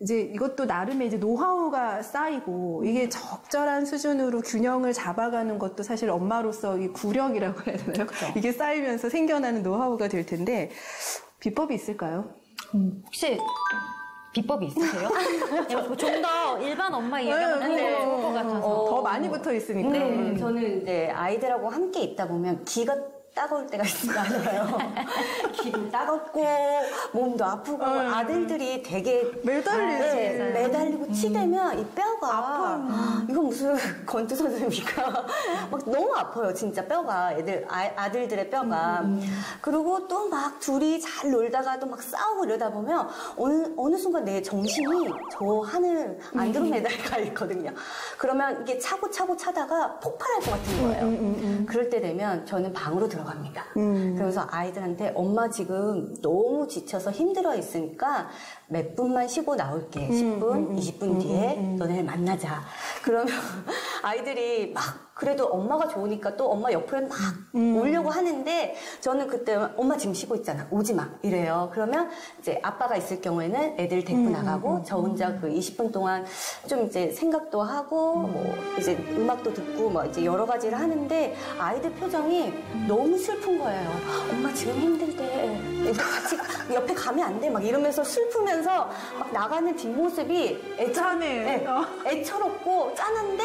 이제 이것도 나름의 이제 노하우가 쌓이고 이게 적절한 수준으로 균형을 잡아가는 것도 사실 엄마로서 이 구력이라고 해야 되나요? 그렇죠. 이게 쌓이면서 생겨나는 노하우가 될 텐데 비법이 있을까요? 혹시 비법이 있으세요? 좀 더 일반 엄마 이야기하면 더 좋을 것 같아서. 더 많이 붙어 있으니까. 네, 저는 이제 아이들하고 함께 있다 보면 기가 따가울 때가 많아요. 기도 따갑고 몸도 아프고 아들들이 되게 매달리고 치대면 이 뼈가 아파요. 이거 무슨 권투 선수입니까? 막 너무 아파요, 진짜 뼈가 아들들의 뼈가. 그리고 또 막 둘이 잘 놀다가도 막 싸우고 이러다 보면 어느 순간 내 정신이 저 하늘 안드로메다에 가 있거든요. 그러면 이게 차고 차다가 폭발할 것 같은 거예요. 그럴 때 되면 저는 방으로 들어갑니다. 그러면서 아이들한테 엄마 지금 너무 지쳐서 힘들어 있으니까 몇 분만 쉬고 나올게. 10분, 20분 뒤에 너네 만나자. 그러면 아이들이 막 그래도 엄마가 좋으니까 또 엄마 옆에 막 오려고 하는데 저는 그때 엄마 지금 쉬고 있잖아. 오지 마. 이래요. 그러면 이제 아빠가 있을 경우에는 애들 데리고 나가고 저 혼자 그 20분 동안 좀 이제 생각도 하고 뭐 이제 음악도 듣고 뭐 이제 여러 가지를 하는데 아이들 표정이 너무 슬픈 거예요. 엄마 지금 힘들대. 우리 같이 옆에 가면 안 돼. 막 이러면서 슬프면서 막 나가는 뒷모습이 애처롭고 짠한데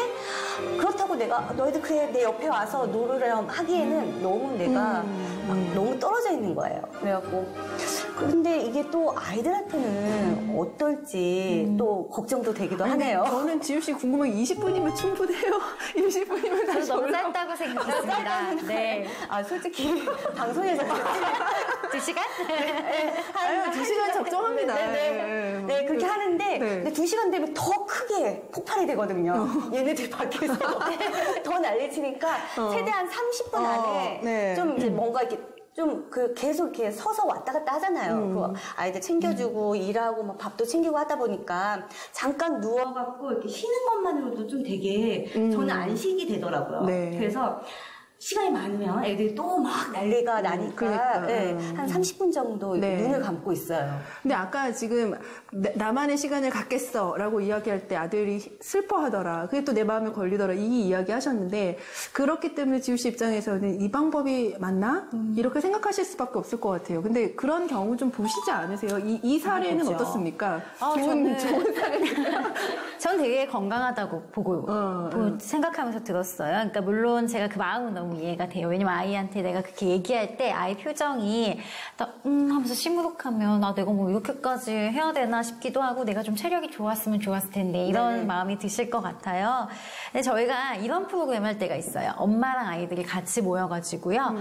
그렇다고 내가 너희들 그래 내 옆에 와서 놀으렴 하기에는 너무 내가 막 너무 떨어져 있는 거예요. 그래갖고 근데 이게 또 아이들한테는 어떨지 또 걱정도 되기도 하네요. 저는 지우 씨 궁금한 게 20분이면 충분해요. 20분이면 다시 너무 짧다고 생각했습니다. 네. 아 솔직히 방송에서 2시간? 아유 2시간 적정합니다. 네, 그렇게 하는데 근데 2시간 되면 더 크게 폭발이 되거든요. 얘네들 밖에서 더 난리치니까 최대한 30분 안에 좀 이제 뭔가 이렇게 좀 계속 이렇게 서서 왔다 갔다 하잖아요. 그 아이들 챙겨주고 일하고 막 밥도 챙기고 하다 보니까 잠깐 누워갖고 이렇게 쉬는 것만으로도 좀 되게 저는 안식이 되더라고요. 그래서 시간이 많으면 애들이 또 막 난리가 나니까 한 30분 정도 눈을 감고 있어요. 근데 아까 지금 나만의 시간을 갖겠어 라고 이야기할 때 아들이 슬퍼하더라. 그게 또 내 마음에 걸리더라. 이 이야기 하셨는데 그렇기 때문에 지우 씨 입장에서는 이 방법이 맞나? 이렇게 생각하실 수밖에 없을 것 같아요. 근데 그런 경우 좀 보시지 않으세요? 이 사례는 어떻습니까? 좋은 사례입니다. 전 되게 건강하다고 보고 생각하면서 들었어요. 그러니까 물론 제가 그 마음은 너무 이해가 돼요. 왜냐면 아이한테 내가 그렇게 얘기할 때 아이 표정이 하면서 시무룩하면 내가 뭐 이렇게까지 해야 되나 싶기도 하고 내가 좀 체력이 좋았으면 좋았을 텐데 이런 마음이 드실 것 같아요. 근데 저희가 이런 프로그램 할 때가 있어요. 엄마랑 아이들이 같이 모여가지고요.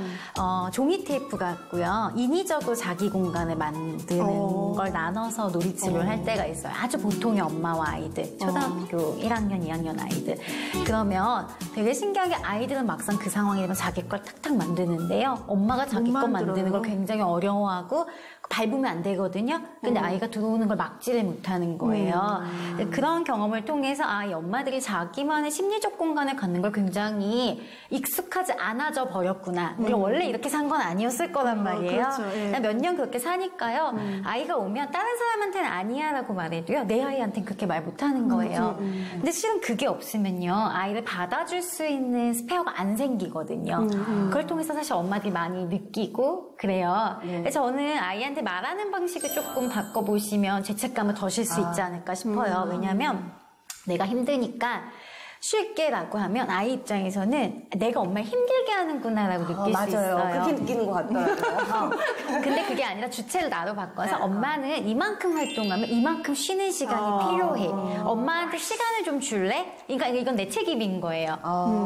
종이 테이프 갖고요. 인위적으로 자기 공간을 만드는 걸 나눠서 놀이치료를 할 때가 있어요. 아주 보통의 엄마와 아이들. 초등학교 1학년, 2학년 아이들. 그러면 되게 신기하게 아이들은 막상 그 상황이 되면 자기 걸 탁탁 만드는데요. 엄마가 자기 거 만드는 걸 굉장히 어려워하고 밟으면 안 되거든요. 근데 아이가 들어오는 걸 막지를 못하는 거예요. 그런 경험을 통해서 이 엄마들이 자기만의 심리적 공간을 갖는 걸 굉장히 익숙하지 않아져 버렸구나. 우리가 원래 이렇게 산 건 아니었을 거란 말이에요. 그렇죠. 몇 년 그렇게 사니까요. 아이가 오면 다른 사람한테는 아니야 라고 말해도요. 내 아이한테는 그렇게 말 못하는 거예요. 근데 실은 그게 없으면요. 아이를 받아줄 수 있는 스페어가 안 생기거든요. 그걸 통해서 사실 엄마들이 많이 느끼고 그래요. 저는 아이한테 말하는 방식을 조금 바꿔보시면 죄책감을 더실 수 있지 않을까 싶어요. 왜냐하면 내가 힘드니까 쉴게 라고 하면 아이 입장에서는 내가 엄마를 힘들게 하는구나 라고 느낄 수 있어요. 그렇게 느끼는 것 같더라고요. 근데 그게 아니라 주체를 나로 바꿔서 엄마는 이만큼 활동하면 이만큼 쉬는 시간이 필요해. 엄마한테 시간을 좀 줄래? 그러니까 이건 내 책임인 거예요.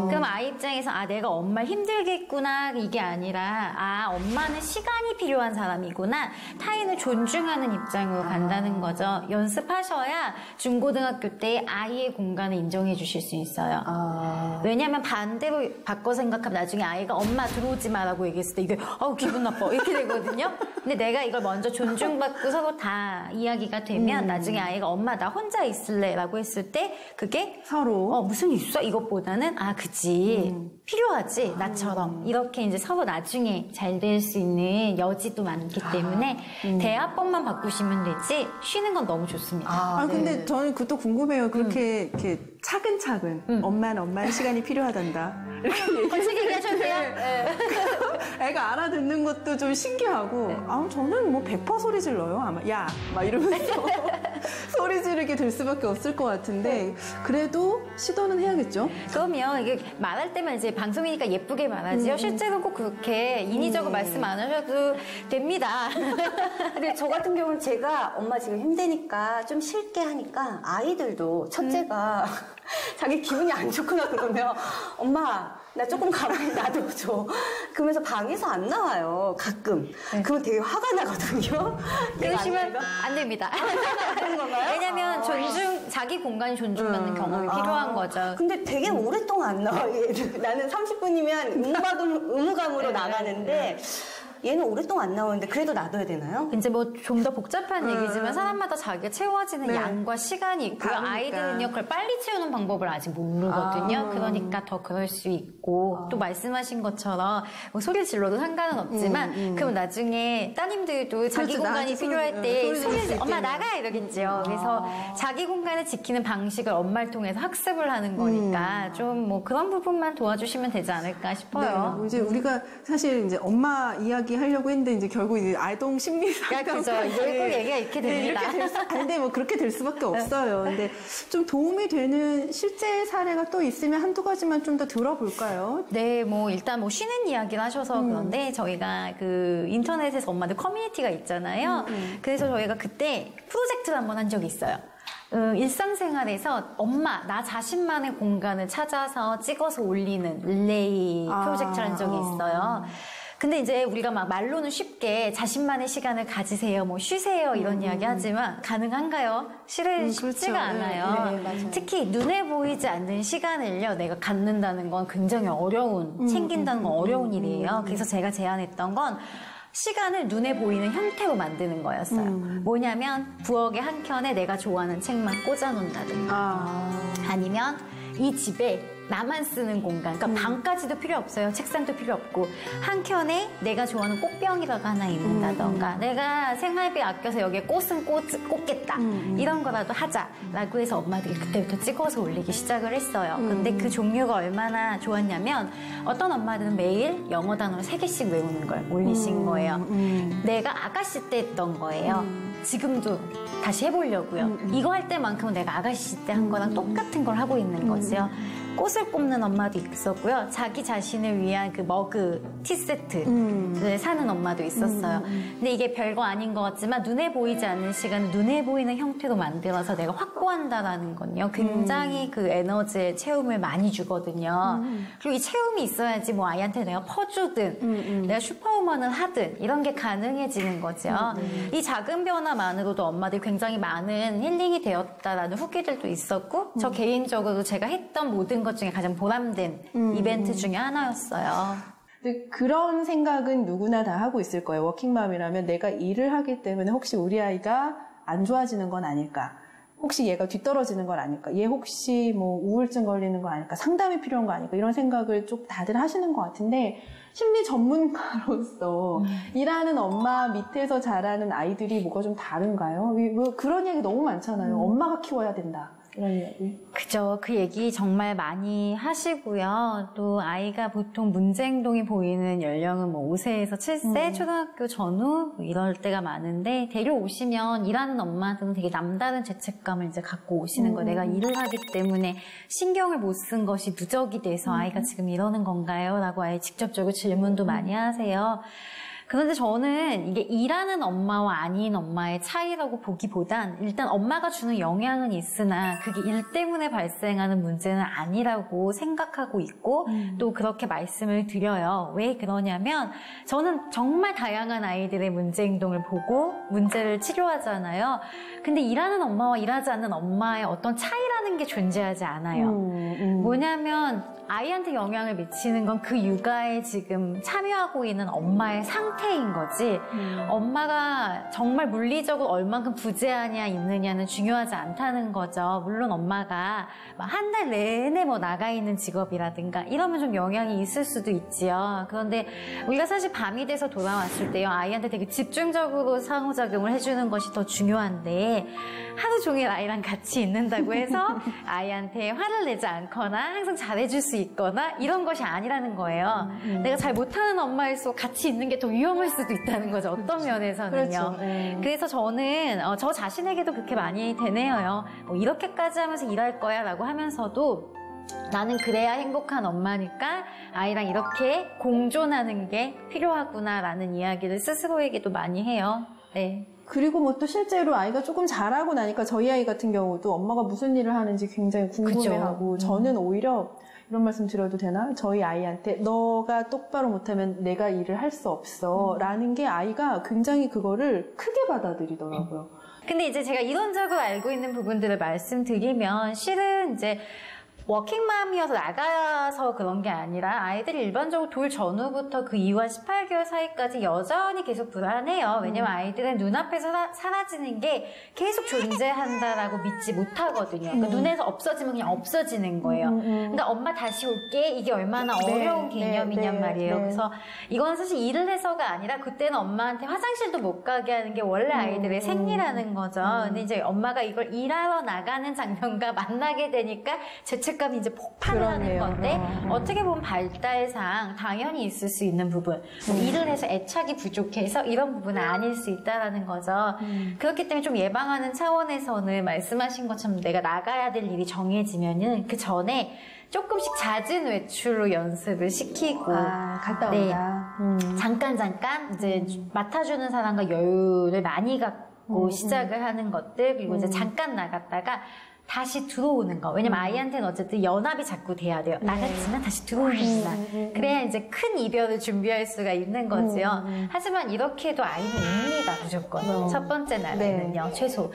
그럼 아이 입장에서 내가 엄마를 힘들겠구나 이게 아니라 엄마는 시간이 필요한 사람이구나. 타인을 존중하는 입장으로 간다는 거죠. 연습하셔야 중고등학교 때 아이의 공간을 인정해 주실 수 있는 있어요. 왜냐하면 반대로 바꿔 생각하면 나중에 아이가 엄마 들어오지 마라고 얘기했을 때 이게 기분 나빠 이렇게 되거든요. 근데 내가 이걸 먼저 존중받고 서로 다 이야기가 되면 나중에 아이가 엄마 나 혼자 있을래 라고 했을 때 그게 서로 무슨 일 있어? 이것보다는 그치 필요하지 나처럼 이렇게 이제 서로 나중에 잘 될 수 있는 여지도 많기 때문에 대화법만 바꾸시면 되지 쉬는 건 너무 좋습니다. 근데 저는 그것도 궁금해요. 그렇게 이렇게 차근차근 엄마는 시간이 필요하단다. 이렇게 벌써 얘기하셨네요. 네. 애가 알아듣는 것도 좀 신기하고 저는 뭐 100% 소리 질러요. 아마 야 막 이러면서 소리 지르게 될 수밖에 없을 것 같은데 그래도 시도는 해야겠죠. 그러면 이게 말할 때만 이제 방송이니까 예쁘게 말하지요. 실제로 꼭 그렇게 인위적으로 말씀 안 하셔도 됩니다. 근데 저 같은 경우는 제가 엄마 지금 힘드니까 좀 쉴게 하니까 아이들도 첫째가 자기 기분이 안 좋구나 그러면 엄마 나 조금 가만히 놔둬줘. 그러면서 방에서 안 나와요. 가끔. 그러면 되게 화가 나거든요. 그러시면 안 됩니다. 그런 건가요? 왜냐면 자기 공간이 존중받는 경험이 필요한 거죠. 근데 되게 오랫동안 안 나와. 나는 30분이면 의무감으로 나가는데 얘는 오랫동안 안 나오는데 그래도 놔둬야 되나요? 이제 뭐 좀 더 복잡한 얘기지만 사람마다 자기가 채워지는 양과 시간이 있고요. 다르니까. 아이들은요 그걸 빨리 채우는 방법을 아직 모르거든요. 그러니까 더 그럴 수 있고 또 말씀하신 것처럼 뭐 소리 질러도 상관은 없지만 그럼 나중에 따님들도 자기 공간이 필요할 때 소리 엄마 나가 이러겠죠. 그래서 자기 공간을 지키는 방식을 엄마를 통해서 학습을 하는 거니까 좀 뭐 그런 부분만 도와주시면 되지 않을까 싶어요. 네, 이제 우리가 사실 이제 엄마 이야기 하려고 했는데 이제 결국 이제 아동 심리 상담 그죠. 이제 꼭 얘기가 이렇게 됩니다. 근데 뭐 그렇게 될 수밖에 없어요. 근데 좀 도움이 되는 실제 사례가 또 있으면 한두 가지만 좀 더 들어볼까요? 네, 뭐 일단 뭐 쉬는 이야기를 하셔서 그런데 저희가 그 인터넷에서 엄마들 커뮤니티가 있잖아요. 그래서 저희가 그때 프로젝트를 한번 한 적이 있어요. 일상생활에서 엄마 나 자신만의 공간을 찾아서 찍어서 올리는 릴레이 프로젝트를 한 적이 있어요. 근데 이제 우리가 막 말로는 쉽게 자신만의 시간을 가지세요, 뭐 쉬세요 이런 이야기 하지만 가능한가요? 실은 쉽지가 않아요. 네, 특히 눈에 보이지 않는 시간을요, 내가 갖는다는 건 굉장히 어려운, 챙긴다는 건 어려운 일이에요. 그래서 제가 제안했던 건 시간을 눈에 보이는 형태로 만드는 거였어요. 뭐냐면 부엌의 한 켠에 내가 좋아하는 책만 꽂아놓는다든가 아니면 이 집에 나만 쓰는 공간, 그러니까 방까지도 필요 없어요. 책상도 필요 없고 한 켠에 내가 좋아하는 꽃병이라고 하나 있는다던가 내가 생활비 아껴서 여기에 꽃은 꽂겠다 이런 거라도 하자라고 해서 엄마들이 그때부터 찍어서 올리기 시작을 했어요. 근데 그 종류가 얼마나 좋았냐면 어떤 엄마들은 매일 영어 단어를 3개씩 외우는 걸 올리신 거예요. 내가 아가씨 때 했던 거예요. 지금도 다시 해보려고요. 이거 할 때만큼은 내가 아가씨 때 한 거랑 똑같은 걸 하고 있는 거지요. 꽃을 꼽는 엄마도 있었고요. 자기 자신을 위한 그 머그, 티세트를 사는 엄마도 있었어요. 근데 이게 별거 아닌 것 같지만 눈에 보이지 않는 시간을 눈에 보이는 형태로 만들어서 내가 확보한다라는 건요. 굉장히 그 에너지의 체움을 많이 주거든요. 그리고 이 체움이 있어야지 뭐 아이한테 내가 퍼주든 내가 슈퍼우먼을 하든 이런 게 가능해지는 거죠. 이 작은 변화만으로도 엄마들이 굉장히 많은 힐링이 되었다라는 후기들도 있었고 저 개인적으로 제가 했던 모든 것 중에 가장 보람된 이벤트 중에 하나였어요. 근데 그런 생각은 누구나 다 하고 있을 거예요. 워킹맘이라면 내가 일을 하기 때문에 혹시 우리 아이가 안 좋아지는 건 아닐까? 혹시 얘가 뒤떨어지는 건 아닐까? 얘 혹시 뭐 우울증 걸리는 거 아닐까? 상담이 필요한 거 아닐까? 이런 생각을 좀 다들 하시는 것 같은데 심리 전문가로서 일하는 엄마 밑에서 자라는 아이들이 뭐가 좀 다른가요? 뭐 그런 얘기 너무 많잖아요. 엄마가 키워야 된다. 이런 이야기. 그죠. 그 얘기 정말 많이 하시고요. 또 아이가 보통 문제 행동이 보이는 연령은 뭐 5세에서 7세, 초등학교 전후 이럴 때가 많은데 데려오시면 일하는 엄마들은 되게 남다른 죄책감을 이제 갖고 오시는 거예요. 내가 일을 하기 때문에 신경을 못 쓴 것이 누적이 돼서 아이가 지금 이러는 건가요? 라고 아예 직접적으로 질문도 많이 하세요. 그런데 저는 이게 일하는 엄마와 아닌 엄마의 차이라고 보기보단 일단 엄마가 주는 영향은 있으나 그게 일 때문에 발생하는 문제는 아니라고 생각하고 있고 또 그렇게 말씀을 드려요. 왜 그러냐면 저는 정말 다양한 아이들의 문제 행동을 보고 문제를 치료하잖아요. 근데 일하는 엄마와 일하지 않는 엄마의 어떤 차이라는 게 존재하지 않아요. 뭐냐면 아이한테 영향을 미치는 건 그 육아에 지금 참여하고 있는 엄마의 상태인 거지 엄마가 정말 물리적으로 얼만큼 부재하냐 있느냐는 중요하지 않다는 거죠. 물론 엄마가 한 달 내내 뭐 나가 있는 직업이라든가 이러면 좀 영향이 있을 수도 있지요. 그런데 우리가 사실 밤이 돼서 돌아왔을 때요 아이한테 되게 집중적으로 상호작용을 해주는 것이 더 중요한데 하루 종일 아이랑 같이 있는다고 해서 아이한테 화를 내지 않거나 항상 잘해줄 수 있거나 이런 것이 아니라는 거예요. 내가 잘 못하는 엄마일수록 같이 있는 게 더 위험할 수도 있다는 거죠. 어떤 면에서는요. 그렇죠. 그래서 저는 저 자신에게도 그렇게 많이 되뇌어요. 뭐 이렇게까지 하면서 일할 거야 라고 하면서도 나는 그래야 행복한 엄마니까 아이랑 이렇게 공존하는 게 필요하구나라는 이야기를 스스로에게도 많이 해요. 네. 그리고 뭐 또 실제로 아이가 조금 자라고 나니까 저희 아이 같은 경우도 엄마가 무슨 일을 하는지 굉장히 궁금해하고 저는 오히려 이런 말씀 드려도 되나? 저희 아이한테 너가 똑바로 못하면 내가 일을 할 수 없어 라는 게 아이가 굉장히 그거를 크게 받아들이더라고요. 근데 이제 제가 이론적으로 알고 있는 부분들을 말씀드리면 실은 이제 워킹맘이어서 나가서 그런 게 아니라 아이들이 일반적으로 돌 전후부터 그 이후한 18개월 사이까지 여전히 계속 불안해요. 왜냐면 아이들은 눈앞에서 사라지는 게 계속 존재한다라고 믿지 못하거든요. 그러니까 눈에서 없어지면 그냥 없어지는 거예요. 그러니까 엄마 다시 올게 이게 얼마나 어려운 개념이냔 말이에요. 그래서 이건 사실 일을 해서가 아니라 그때는 엄마한테 화장실도 못 가게 하는 게 원래 아이들의 생리라는 거죠. 근데 이제 엄마가 이걸 일하러 나가는 장면과 만나게 되니까 죄책감이 이제 폭발을 하는 건데 어떻게 보면 발달상 당연히 있을 수 있는 부분 뭐 일을 해서 애착이 부족해서 이런 부분은 아닐 수 있다라는 거죠. 그렇기 때문에 좀 예방하는 차원에서는 말씀하신 것처럼 내가 나가야 될 일이 정해지면은 그 전에 조금씩 잦은 외출로 연습을 시키고 갔다 온다. 잠깐 이제 맡아주는 사람과 여유를 많이 갖고 시작을 하는 것들 그리고 이제 잠깐 나갔다가 다시 들어오는 거. 왜냐면 아이한테는 어쨌든 연합이 자꾸 돼야 돼요. 나갔지만 다시 들어오는구나. 그래야 이제 큰 이별을 준비할 수가 있는 거지요. 하지만 이렇게 해도 아이는 옵니다, 무조건. 첫 번째 날에는요, 최소.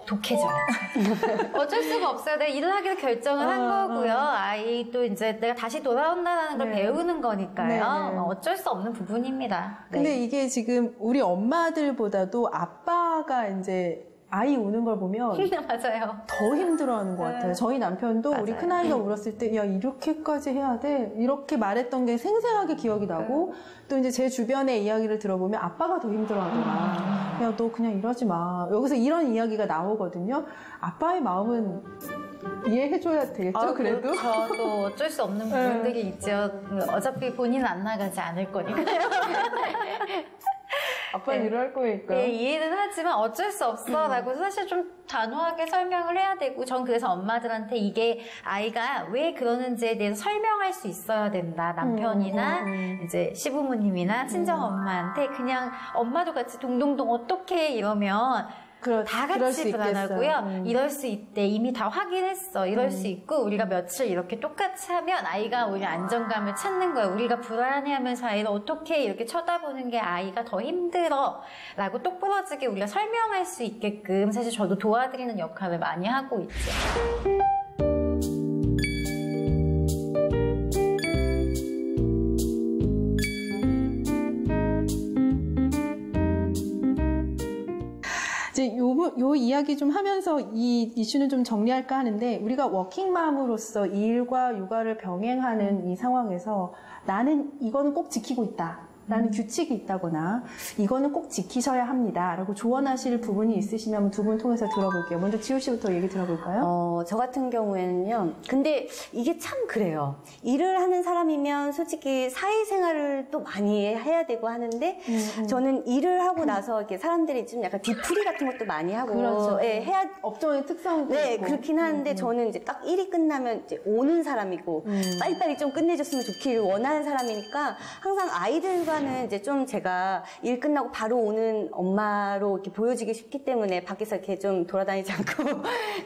독해져야죠. 어쩔 수가 없어요. 내가 일을 하기로 결정을 한 거고요. 아이도 이제 내가 다시 돌아온다는 걸 배우는 거니까요. 어쩔 수 없는 부분입니다. 근데 이게 지금 우리 엄마들보다도 아빠가 이제 아이 우는 걸 보면 맞아요. 더 힘들어하는 것 같아요. 저희 남편도 우리 큰아이가 울었을 때 야 이렇게까지 해야 돼? 이렇게 말했던 게 생생하게 기억이 나고 또 이제 제 주변의 이야기를 들어보면 아빠가 더 힘들어하더라. 야 너 그냥 이러지 마. 여기서 이런 이야기가 나오거든요. 아빠의 마음은 이해해줘야 되겠죠, 그래도? 그렇죠. 또 어쩔 수 없는 부분들이 있죠. 어차피 본인은 안 나가지 않을 거니까요. 아빠는 일을 할 거니까. 네, 이해는 하지만 어쩔 수 없어 라고 사실 좀 단호하게 설명을 해야 되고 전 그래서 엄마들한테 이게 아이가 왜 그러는지에 대해서 설명할 수 있어야 된다. 남편이나 이제 시부모님이나 친정엄마한테 그냥 엄마도 같이 동동동 어떻게 이러면 다 같이 불안하고요. 이럴 수 있대. 이미 다 확인했어. 이럴 수 있고 우리가 며칠 이렇게 똑같이 하면 아이가 오히려 안정감을 찾는 거예요. 우리가 불안해하면서 아이를 어떻게 이렇게 쳐다보는 게 아이가 더 힘들어 라고 똑부러지게 우리가 설명할 수 있게끔 사실 저도 도와드리는 역할을 많이 하고 있죠. 이제 요 이야기 좀 하면서 이 이슈는 좀 정리할까 하는데 우리가 워킹맘으로서 일과 육아를 병행하는 이 상황에서 나는 이거는 꼭 지키고 있다. 라는 규칙이 있다거나 이거는 꼭 지키셔야 합니다. 라고 조언하실 부분이 있으시면 두 분 통해서 들어볼게요. 먼저 지호 씨부터 얘기 들어볼까요? 저 같은 경우에는요. 근데 이게 참 그래요. 일을 하는 사람이면 솔직히 사회생활을 또 많이 해야 되고 하는데 저는 일을 하고 나서 이렇게 사람들이 좀 약간 뒤풀이 같은 것도 많이 하고 그렇죠. 예, 해야 업종의 특성도 네, 있고. 그렇긴 하는데 저는 이제 딱 일이 끝나면 이제 오는 사람이고 빨리빨리 좀 끝내줬으면 좋기를 원하는 사람이니까 항상 아이들과 시간은 이제 좀 제가 일 끝나고 바로 오는 엄마로 이렇게 보여지기 쉽기 때문에 밖에서 이렇게 좀 돌아다니지 않고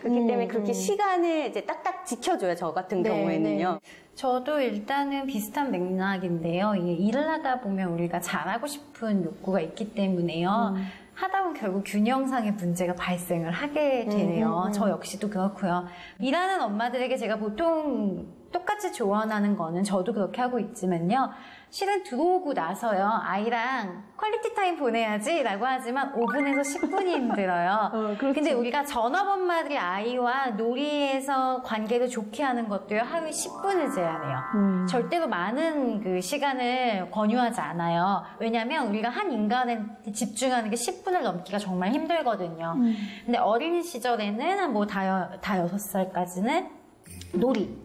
그렇기 때문에 그렇게 시간을 이제 딱딱 지켜줘요. 저 같은 경우에는요. 저도 일단은 비슷한 맥락인데요. 이게 일을 하다 보면 우리가 잘하고 싶은 욕구가 있기 때문에요. 하다 보면 결국 균형상의 문제가 발생을 하게 되네요. 저 역시도 그렇고요. 일하는 엄마들에게 제가 보통 똑같이 조언하는 거는 저도 그렇게 하고 있지만요. 실은 들어오고 나서요. 아이랑 퀄리티 타임 보내야지 라고 하지만 5분에서 10분이 힘들어요. 근데 우리가 전업 엄마들이 아이와 놀이에서 관계를 좋게 하는 것도요. 하루에 10분을 제한해요. 절대로 많은 그 시간을 권유하지 않아요. 왜냐하면 우리가 한 인간한테 집중하는 게 10분을 넘기가 정말 힘들거든요. 근데 어린 시절에는 한 뭐 다 6살까지는 놀이.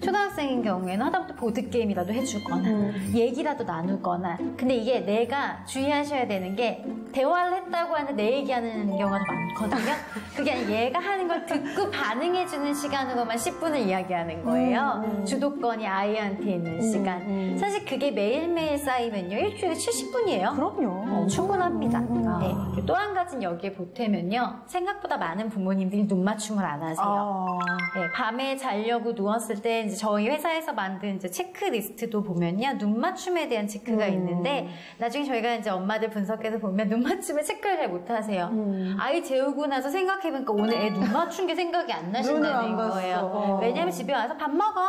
초등학생인 경우에는 하다못해 보드게임이라도 해주거나 얘기라도 나누거나. 근데 이게 내가 주의하셔야 되는 게 대화를 했다고 하는데 내 얘기하는 경우가 더 많거든요. 그게 아니라 얘가 하는 걸 듣고 반응해주는 시간으로만 10분을 이야기하는 거예요. 주도권이 아이한테 있는 시간. 사실 그게 매일매일 쌓이면요. 일주일에 70분이에요. 그럼요. 충분합니다. 네. 또 한 가지는 여기에 보태면요. 생각보다 많은 부모님들이 눈 맞춤을 안 하세요. 네, 밤에 자려고 누웠을 때 이제 저희 회사에서 만든 이제 체크리스트도 보면요. 눈 맞춤에 대한 체크가 있는데 나중에 저희가 이제 엄마들 분석해서 보면 눈 맞춤에 체크를 잘 못하세요. 아이 재우고 나서 생각해보니까 오늘 애 눈 맞춘 게 생각이 안 나신다는 거예요. 왜냐면 집에 와서 밥 먹어.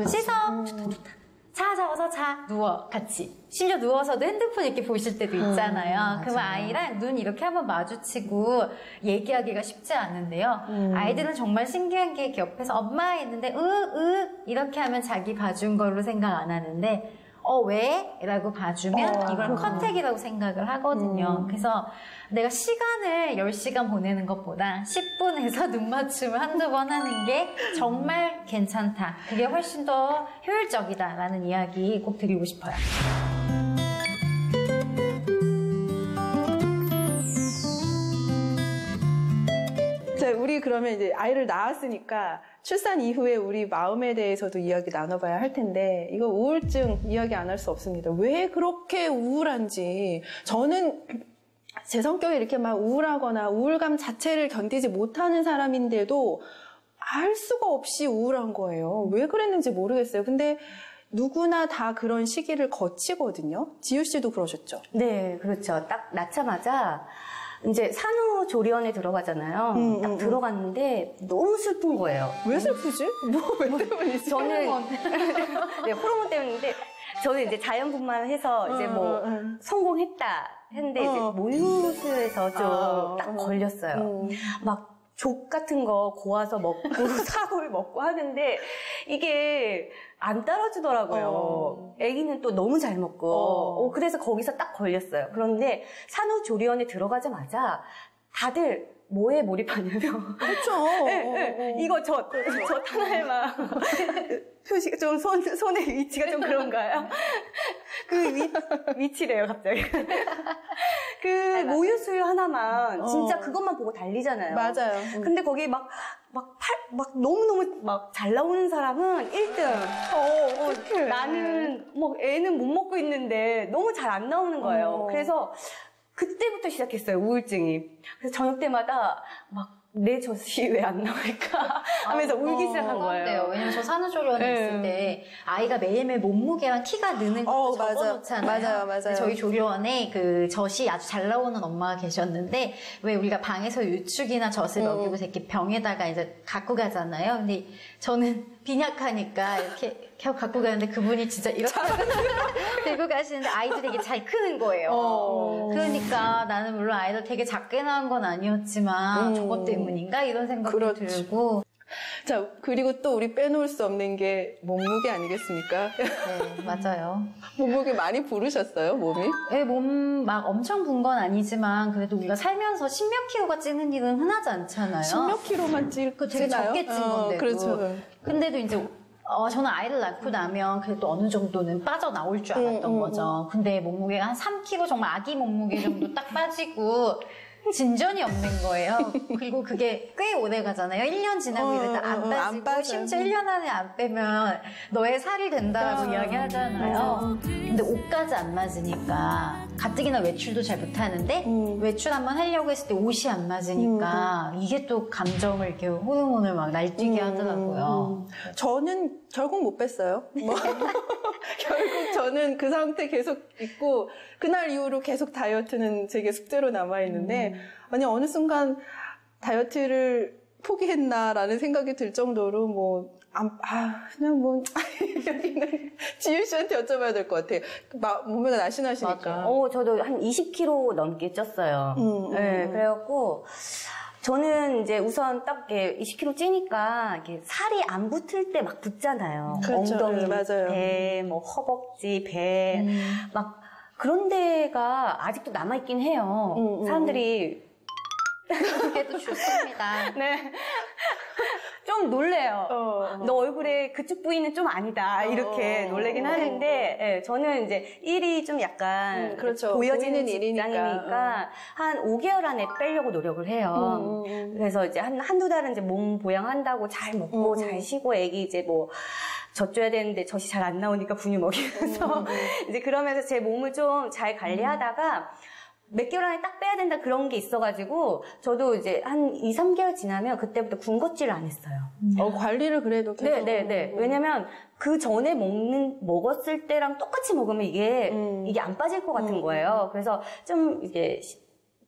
씻어. 자, 어서 자, 누워, 같이. 심지어 누워서도 핸드폰 이렇게 보실 때도 있잖아요. 그러면 아이랑 눈 이렇게 한번 마주치고 얘기하기가 쉽지 않은데요. 아이들은 정말 신기한 게 옆에서 엄마 했는데, 이렇게 하면 자기 봐준 걸로 생각 안 하는데, 왜? 라고 봐주면 이걸 컨택이라고 생각을 하거든요. 그래서 내가 시간을 10시간 보내는 것보다 10분에서 눈 맞춤을 한두 번 하는 게 정말 괜찮다. 그게 훨씬 더 효율적이다라는 이야기 꼭 드리고 싶어요. 자, 우리 그러면 이제 아이를 낳았으니까 출산 이후에 우리 마음에 대해서도 이야기 나눠봐야 할 텐데 이거 우울증 이야기 안 할 수 없습니다. 왜 그렇게 우울한지. 저는 제 성격이 이렇게 막 우울하거나 우울감 자체를 견디지 못하는 사람인데도 알 수가 없이 우울한 거예요. 왜 그랬는지 모르겠어요. 근데 누구나 다 그런 시기를 거치거든요. 지유 씨도 그러셨죠? 네, 그렇죠. 딱 낳자마자 이제 산후조리원에 들어가잖아요. 딱 들어갔는데 너무 슬픈 거예요. 왜 슬프지? 왜 때문이지? 저는 네, 호르몬 때문인데 저는 이제 자연분만을 해서 이제 뭐 성공했다 했는데 이제 모유수에서 좀 딱 걸렸어요. 막 족 같은 거 고아서 먹고 사골 먹고 하는데 이게 안 따라주더라고요. 아기는 또 너무 잘 먹고 그래서 거기서 딱 걸렸어요. 그런데 산후조리원에 들어가자마자 다들 뭐에 몰입하냐면 그렇죠. 네. 이거 저 하나에만 표시가 좀 손의 위치가 좀 그런가요? 그 위치래요 갑자기. 그 모유수유 하나만 진짜 그것만 보고 달리잖아요. 맞아요. 근데 거기 막 너무너무 막 잘 나오는 사람은 1등. 나는 뭐 애는 못 먹고 있는데 너무 잘 안 나오는 거예요. 그래서 그때부터 시작했어요, 우울증이. 그래서 저녁 때마다 막 내 젖이 왜 안 나올까 하면서 울기 시작한 거예요. 왜냐면 저 산후조리원에 있을 때 아이가 매일매일 몸무게랑 키가 느는 거 적어놓잖아요. 맞아요. 저희 조리원에 그 젖이 아주 잘 나오는 엄마가 계셨는데 왜 우리가 방에서 유축이나 젖을 먹이고 이렇게 병에다가 이제 갖고 가잖아요. 근데 저는 빈약하니까 이렇게 갖고 가는데 그분이 진짜 이렇게 들고 가시는데 아이들이 되게 잘 크는 거예요. 그러니까 나는 물론 아이들 되게 작게 낳은 건 아니었지만 저것 때문인가 이런 생각이 들고. 자, 그리고 또 우리 빼놓을 수 없는 게 몸무게 아니겠습니까? 네, 맞아요. 몸무게 많이 부르셨어요, 몸이? 네, 몸 막 엄청 분 건 아니지만 그래도 우리가 살면서 십몇 킬로가 찌는 일은 흔하지 않잖아요. 십몇 킬로만 찌나요? 되게 적게 찐 건데도. 그렇죠. 근데도 이제 저는 아이를 낳고 나면 그래도 어느 정도는 빠져나올 줄 알았던 거죠. 근데 몸무게가 한 3kg 정말 아기 몸무게 정도 딱 빠지고 진전이 없는 거예요. 그리고 그게 꽤 오래 가잖아요. 1년 지나고 이랬다 안 빠지고 심지어 1년 안에 안 빼면 너의 살이 된다라고 이야기하잖아요. 근데 옷까지 안 맞으니까 가뜩이나 외출도 잘 못하는데 외출 한번 하려고 했을 때 옷이 안 맞으니까 이게 또 감정을 이렇게 호르몬을 막 날뛰게 하더라고요. 저는 결국 못 뺐어요. 뭐. 결국 저는 그 상태 계속 있고 그날 이후로 계속 다이어트는 제게 숙제로 남아있는데 아니 어느 순간 다이어트를 포기했나라는 생각이 들 정도로 뭐 그냥 뭐 여기는 지유 씨한테 여쭤봐야 될 것 같아. 몸매가 날씬하시니까. 저도 한 20kg 넘게 쪘어요. 네, 그래갖고 저는 이제 우선 딱 이렇게 20kg 찌니까 이렇게 살이 안 붙을 때 막 붙잖아요. 그렇죠. 엉덩이, 맞아요. 배, 뭐 허벅지, 배, 막 그런 데가 아직도 남아있긴 해요. 사람들이 그래도 좋습니다. 네. 좀 놀래요. 너 얼굴에 그쪽 부위는 좀 아니다. 이렇게 놀래긴 하는데, 네, 저는 이제 일이 좀 약간 그렇죠. 보여지는 일이니까. 직장이니까 한 5개월 안에 빼려고 노력을 해요. 그래서 이제 한두 달은 이제 몸 보양한다고 잘 먹고 잘 쉬고 애기 이제 뭐 젖줘야 되는데 젖이 잘 안 나오니까 분유 먹이면서 이제 그러면서 제 몸을 좀 잘 관리하다가 몇 개월 안에 딱 빼야 된다 그런 게 있어가지고 저도 이제 한 2, 3개월 지나면 그때부터 군것질을 안 했어요. 관리를 그래도 계속. 네. 왜냐면 그 전에 먹었을 때랑 똑같이 먹으면 이게 안 빠질 것 같은 거예요. 그래서 좀 이게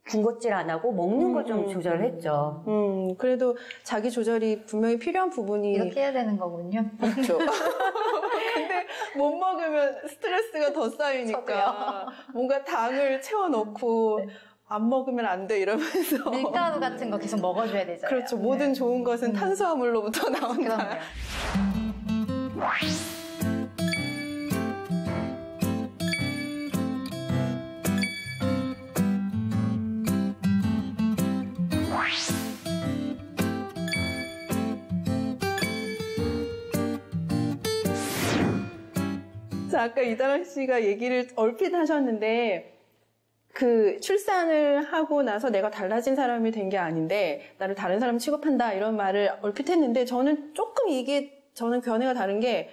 군것질 안 하고 먹는 걸 좀 조절을 했죠. 그래도 자기 조절이 분명히 필요한 부분이 이렇게 해야 되는 거군요. 있죠. 근데 못 먹으면 스트레스가 더 쌓이니까 뭔가 당을 채워놓고 안 먹으면 안 돼 이러면서 밀가루 같은 거 계속 먹어줘야 되잖아요. 그렇죠. 모든 좋은 것은 탄수화물로부터 나온다. 그럼요. 자, 아까 이다랑 씨가 얘기를 얼핏 하셨는데 그 출산을 하고 나서 내가 달라진 사람이 된 게 아닌데 나를 다른 사람 취급한다 이런 말을 얼핏 했는데 저는 조금 저는 견해가 다른 게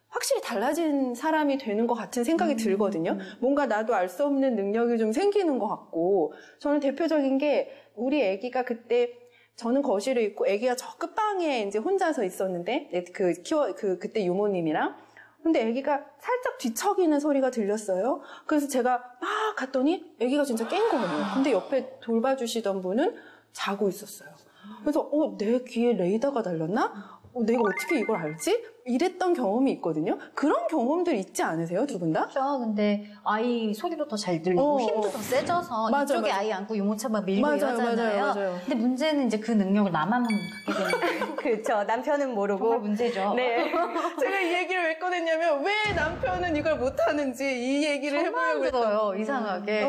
확실히 달라진 사람이 되는 것 같은 생각이 들거든요. 뭔가 나도 알 수 없는 능력이 좀 생기는 것 같고 저는 대표적인 게 우리 아기가 그때 저는 거실에 있고 아기가 저 끝방에 이제 혼자서 있었는데 그때 유모님이랑 근데 아기가 살짝 뒤척이는 소리가 들렸어요. 그래서 제가 막 갔더니 아기가 진짜 깬 거예요. 근데 옆에 돌봐주시던 분은 자고 있었어요. 그래서 내 귀에 레이더가 달렸나? 내가 어떻게 이걸 알지? 이랬던 경험이 있거든요. 그런 경험들 있지 않으세요? 두 분 다? 그렇죠. 근데 아이 소리도 더 잘 들리고 힘도 더 세져서 이쪽에 아이 안고 유모차 막 밀고 이러잖아요. 맞아요. 근데 문제는 이제 그 능력을 나만 갖게 되는 거예요. 그렇죠. 남편은 모르고. 정말 문제죠. 네. 제가 이 얘기를 왜 꺼냈냐면 왜 남편은 이걸 못하는지 이 얘기를 해보려고 들어요. 이상하게.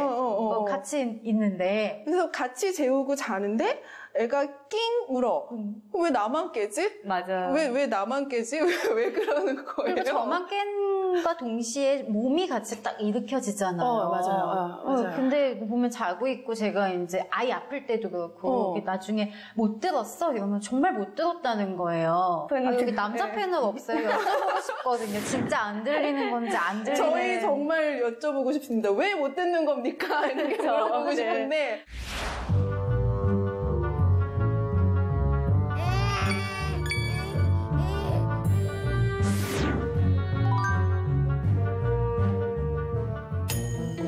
같이 있는데. 그래서 같이 재우고 자는데 애가 낑 울어. 왜 나만 깨지? 맞아요. 왜 나만 깨지? 왜 그러는 거예요? 그리고 저만 깬과 동시에 몸이 같이 딱 일으켜지잖아요. 맞아요. 근데 보면 자고 있고 제가 이제 아이 아플 때도 그렇고 나중에 못 들었어? 이러면 정말 못 들었다는 거예요. 여기 남자 패널 없어요. 여쭤보고 싶거든요. 진짜 안 들리는 건지 안 들리는 저희 정말 여쭤보고 싶습니다. 왜 못 듣는 겁니까? 이렇게 물어보고 싶은데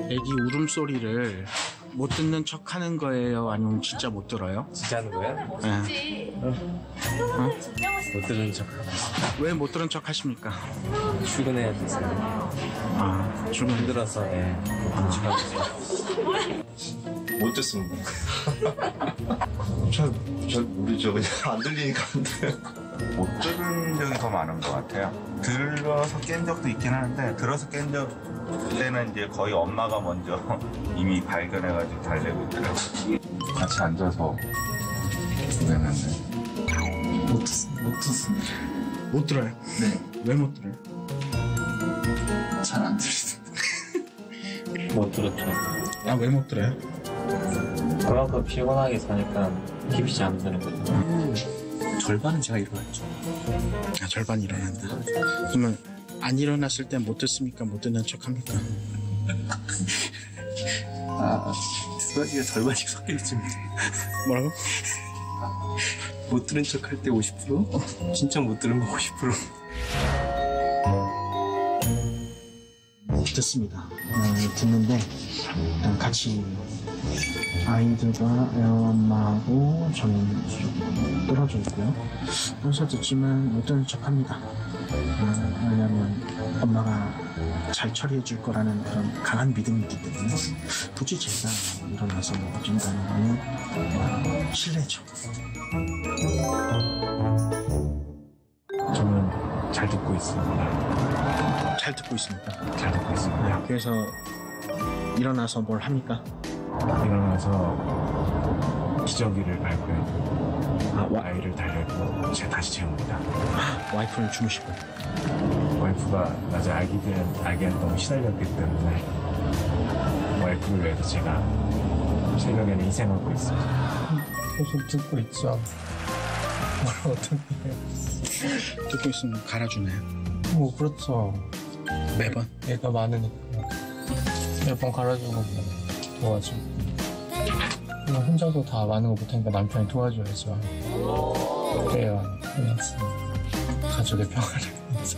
애기 울음소리를 못 듣는 척 하는 거예요? 아니면 진짜 못 들어요? 진짜 하는 거예요? 네. 못 들은 척. 왜 못 들은 척 하십니까? 출근해야 돼서. 출근 힘들어서, 네. 못 듣습니다. 잘 모르죠. 그냥 안 들리니까 안 들어요. 못 들은 적이 더 많은 것 같아요. 들어서 깬 적도 있긴 하는데 들어서 깬 적 때는 이제 거의 엄마가 먼저 이미 발견해가지고 달래고 있더라고요. 같이 앉아서 그랬는데 못 듣습니다. 못 들어요? 네. 왜 못 들어요? 잘 안 들리던데. 못 들었죠. 왜 못 들어요? 그만큼 피곤하게 사니까 깊이 잠드는 거죠. 절반은 제가 일어났죠. 아, 절반 일어난다. 그러면 안 일어났을 땐 못 듣습니까? 못 듣는 척 합니까? 두 가지가 절반씩 섞여 있습니다. 뭐라고? 못 들은 척 할 때 50%, 진짜 못 들은 거 50%. 듣습니다. 듣는데 일단 같이 아이들과 엄마하고 저는 좀 떨어져 있고요. 그래서 듣지만 못 듣는 척 합니다. 왜냐면 엄마가 잘 처리해 줄 거라는 그런 강한 믿음이 있기 때문에 굳이 제가 일어나서 먹어준다는 거는 신뢰죠. 저는 잘 듣고 있습니다. 잘 듣고 있습니다. 잘 듣고 있습니다. 네, 그래서 일어나서 뭘 합니까? 일어나서 기저귀를 밟고요. 아이를 달래고 제가 다시 재웁니다. 와이프는 주무시고. 와이프가 낮에 아기한테 너무 시달렸기 때문에 와이프를 위해서 제가 새벽에는 희생하고 있습니다. 계속 듣고 있죠. 뭘 어떻게 해요? 듣고 있으면 갈아주나요? 뭐 그렇죠. 매번? 애가 많으니까 매번 갈아주고 도와주고. 그냥 혼자도 다 많은 거 못하니까 남편이 도와줘야죠. 그래야 가족의 평화를 위해서.